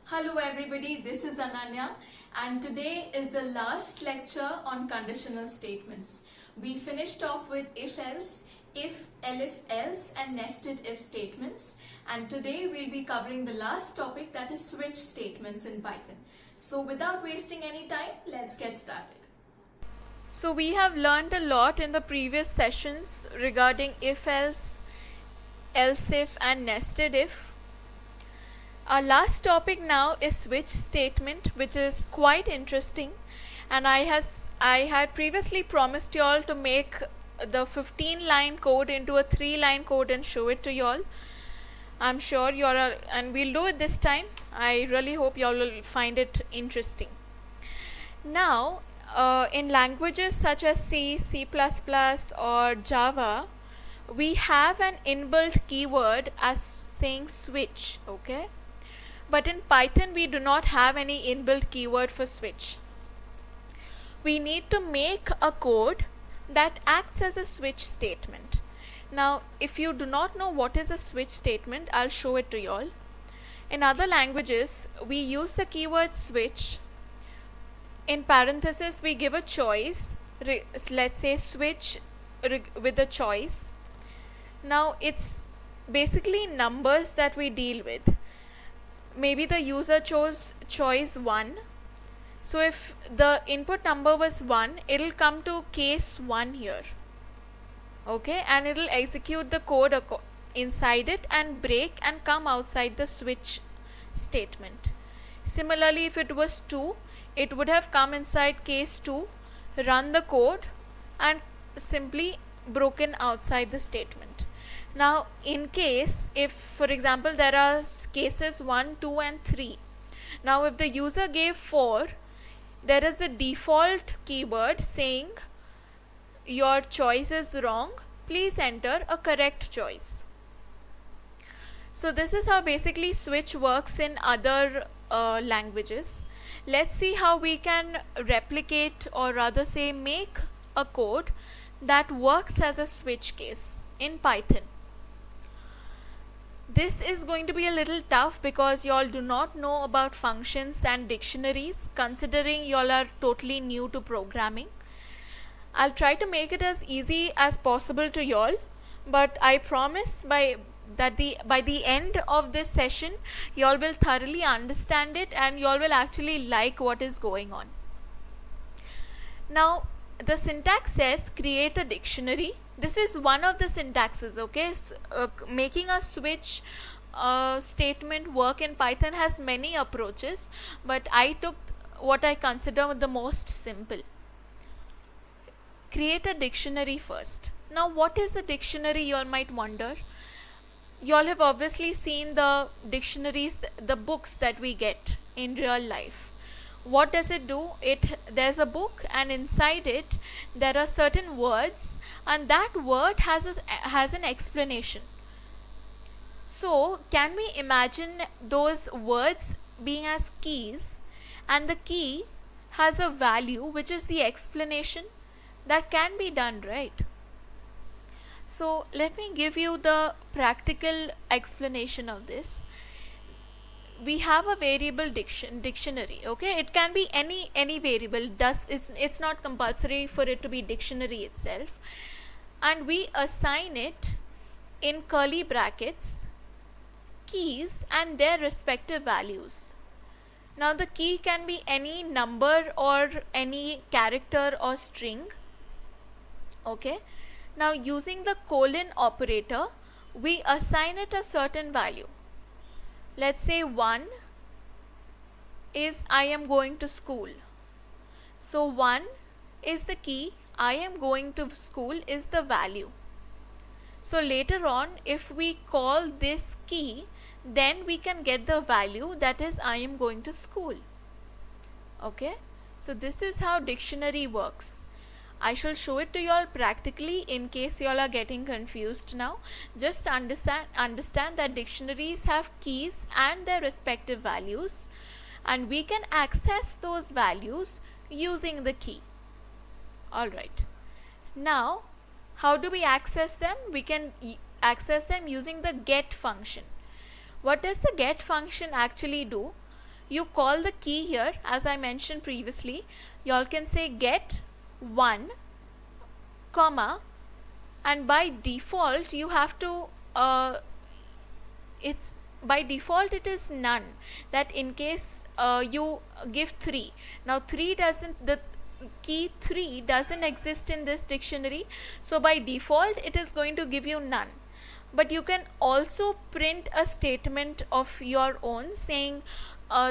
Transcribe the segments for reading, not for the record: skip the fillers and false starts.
Hello everybody, this is Ananya and today is the last lecture on conditional statements. We finished off with if-else, if, elif, else and nested if statements, and today we'll be covering the last topic, that is switch statements in Python. So without wasting any time, let's get started. So we have learned a lot in the previous sessions regarding if-else, else-if and nested if. Our last topic now is switch statement, which is quite interesting, and I had previously promised you all to make the 15-line code into a 3-line code and show it to you all. I'm sure and we'll do it this time. I really hope you all will find it interesting. Now, in languages such as C, C++ or Java, we have an inbuilt keyword as saying switch, okay? But in Python, we do not have any inbuilt keyword for switch. We need to make a code that acts as a switch statement. Now, if you do not know what is a switch statement, I'll show it to you all. In other languages, we use the keyword switch. In parentheses, we give a choice. Let's say switch with a choice. Now, it's basically numbers that we deal with. Maybe the user chose choice 1. So if the input number was 1, it'll come to case 1 here. Okay, and it'll execute the code inside it and break and come outside the switch statement. Similarly, if it was 2, it would have come inside case 2, run the code and simply broken outside the statement. Now, in case, if for example there are cases 1, 2 and 3. Now, if the user gave 4, there is a default keyword saying your choice is wrong, please enter a correct choice. So this is how basically switch works in other languages. Let's see how we can replicate, or rather say make a code that works as a switch case in Python. This is going to be a little tough because y'all do not know about functions and dictionaries, considering y'all are totally new to programming. I'll try to make it as easy as possible to y'all, but I promise by the end of this session, y'all will thoroughly understand it and y'all will actually like what is going on. Now, the syntax says create a dictionary. This is one of the syntaxes, okay? So, making a switch statement work in Python has many approaches, but I took what I consider the most simple. Create a dictionary first. Now, what is a dictionary, you all might wonder? You all have obviously seen the dictionaries, the books that we get in real life. What does it do? There's a book and inside it there are certain words, and that word has an explanation. So can we imagine those words being as keys, and the key has a value which is the explanation? That can be done, right? So let me give you the practical explanation of this. We have a variable dictionary, okay? It can be any variable. It's not compulsory for it to be dictionary itself, and we assign it in curly brackets keys and their respective values. Now, the key can be any number or any character or string, okay? Now, using the colon operator, we assign it a certain value. Let's say 1 is I am going to school. So 1 is the key, I am going to school is the value. So later on, if we call this key, then we can get the value, that is I am going to school. Okay, so this is how dictionary works. I shall show it to you all practically in case you all are getting confused now. Just understand that dictionaries have keys and their respective values, and we can access those values using the key. Alright, now how do we access them? We can access them using the get function. What does the get function actually do? you call the key here, as I mentioned previously. Y'all can say get 1 comma, and by default you have to it's by default it is none, that in case you give 3. Now 3 doesn't, the key 3 doesn't exist in this dictionary, so by default it is going to give you none. But you can also print a statement of your own saying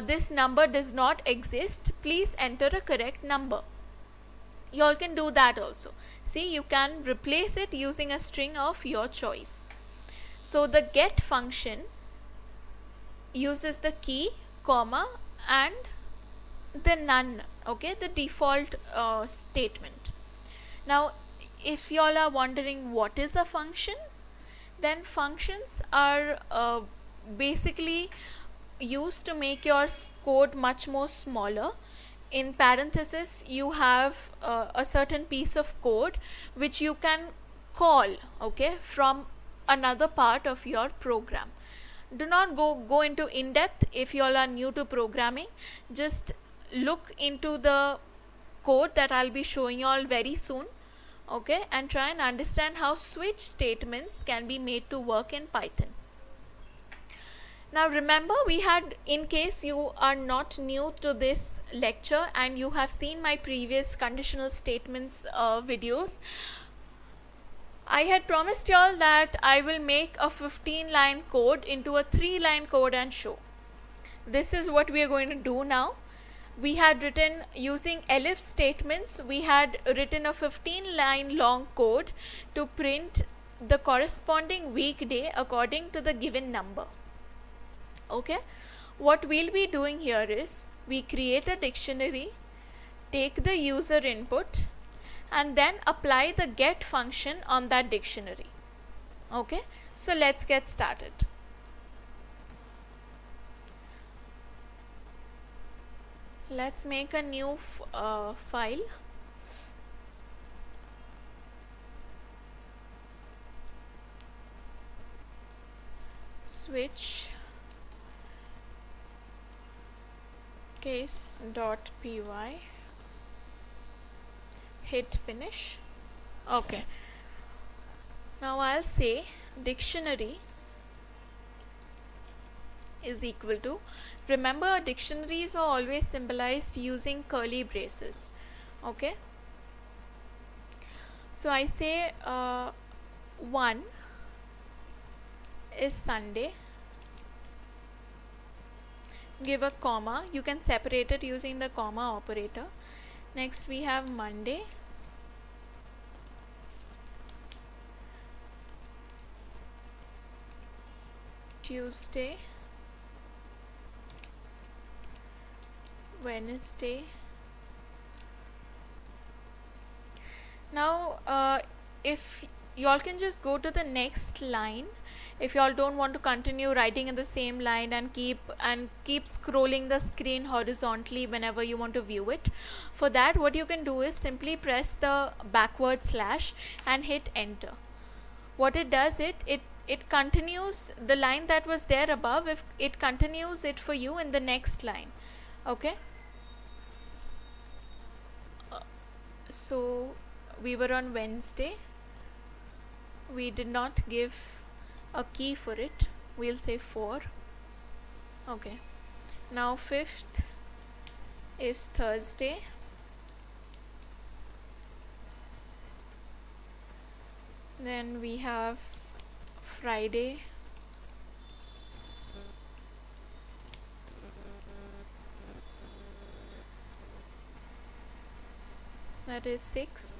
this number does not exist, please enter a correct number. You all can do that also. See, you can replace it using a string of your choice. So the get function uses the key, comma, and the none, okay, the default statement. Now if you all are wondering what is a function, then functions are basically used to make your code much more smaller. In parenthesis you have a certain piece of code which you can call, okay, from another part of your program. Do not go into in depth if you all are new to programming. Just look into the code that I'll be showing you all very soon, okay, and try and understand how switch statements can be made to work in Python. Now remember, we had, in case you are not new to this lecture and you have seen my previous conditional statements videos, I had promised y'all that I will make a 15-line code into a 3-line code and show. This is what we are going to do now. We had written, using elif statements, we had written a 15-line long code to print the corresponding weekday according to the given number. Okay, what we'll be doing here is, we create a dictionary, take the user input, and then apply the get function on that dictionary. Okay, so let's get started. Let's make a new file. Switch case.py, hit finish. Okay, now I'll say dictionary is equal to, remember dictionaries are always symbolized using curly braces, okay. So I say 1 is Sunday, give a comma, you can separate it using the comma operator. Next we have Monday, Tuesday, Wednesday. Now if y'all can just go to the next line, if y'all don't want to continue writing in the same line and keep scrolling the screen horizontally whenever you want to view it. For that, what you can do is simply press the backward slash and hit enter. What it does, it continues the line that was there above, if it continues it for you in the next line, okay. So we were on Wednesday, we did not give a key for it, we'll say 4. Okay, now 5th is Thursday, then we have Friday, that is 6th,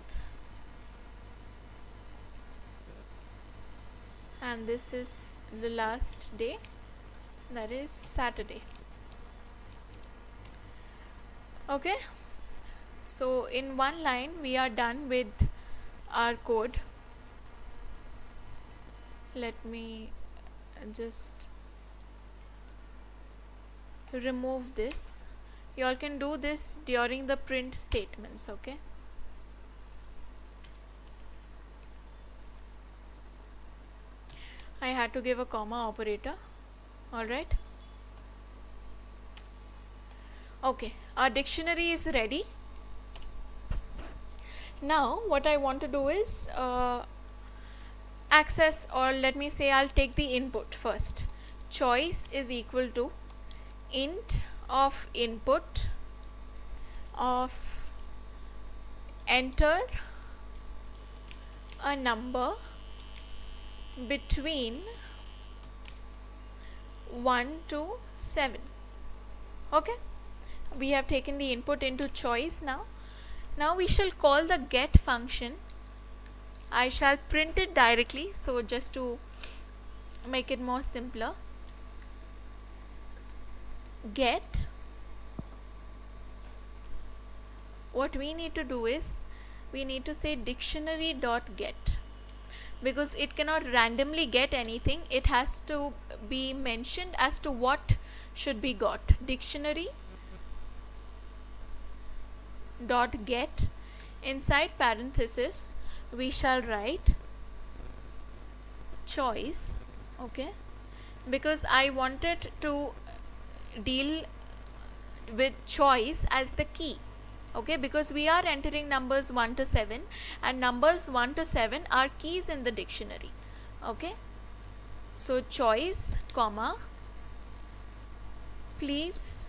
and this is the last day, that is Saturday. Okay, so in one line we are done with our code. Let me just remove this. You all can do this during the print statements, okay. I had to give a comma operator. Alright, Okay, our dictionary is ready. Now what I want to do is access, or let me say I'll take the input first. Choice is equal to int of input of enter a number between 1 to 7. Okay, we have taken the input into choice. Now we shall call the get function. I shall print it directly, so just to make it more simpler, get, what we need to do is we need to say dictionary dot get, because it cannot randomly get anything. It has to be mentioned as to what should be got. Dictionary dot get, inside parenthesis we shall write choice. Okay, because I wanted to deal with choice as the key. Okay, because we are entering numbers 1 to 7, and numbers 1 to 7 are keys in the dictionary. Okay, so choice comma, please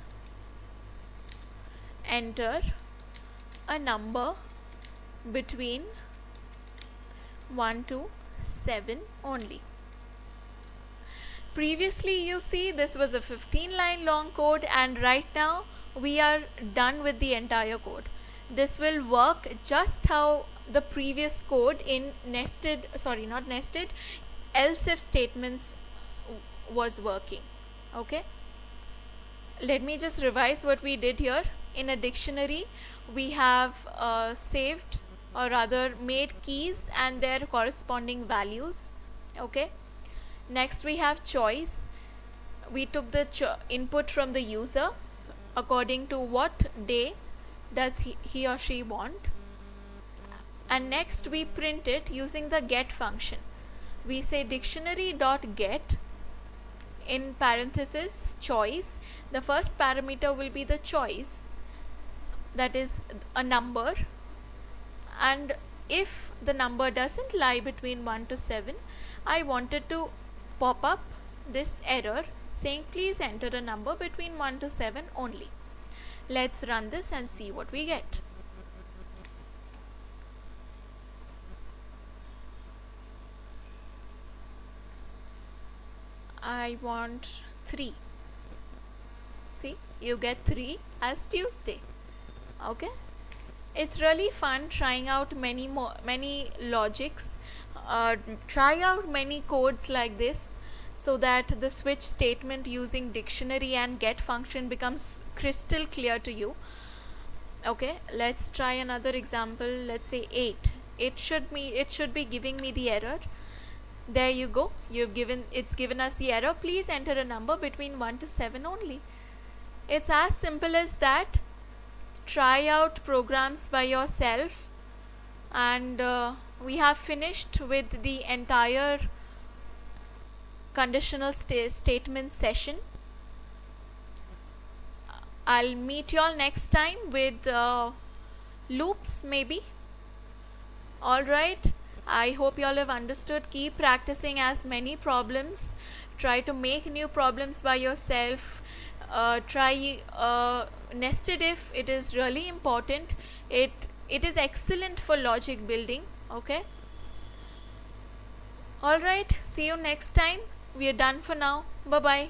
enter a number between 1 to 7 only. Previously you see this was a 15-line long code, and right now we are done with the entire code. This will work just how the previous code in else if statements was working. Okay, let me just revise what we did here. In a dictionary we have saved, or rather made, keys and their corresponding values. Okay, next we have choice. We took the input from the user according to what day does he or she want, and next we print it using the get function. We say dictionary dot get, in parenthesis choice. The first parameter will be the choice, that is a number, and if the number doesn't lie between 1 to 7, I wanted to pop up this error saying please enter a number between 1 to 7 only. Let's run this and see what we get. I want 3. See, you get 3 as Tuesday. Okay, it's really fun trying out many logics, try out many codes like this, so that the switch statement using dictionary and get function becomes crystal clear to you. Okay, let's try another example. Let's say 8. It should be giving me the error. There you go, it's given us the error, please enter a number between 1 to 7 only. It's as simple as that. Try out programs by yourself, and we have finished with the entire conditional statement session. I'll meet you all next time with loops maybe. Alright, I hope you all have understood. Keep practicing as many problems. Try to make new problems by yourself. Try nested if. It is really important. It is excellent for logic building. Okay, alright, see you next time. We are done for now. Bye bye.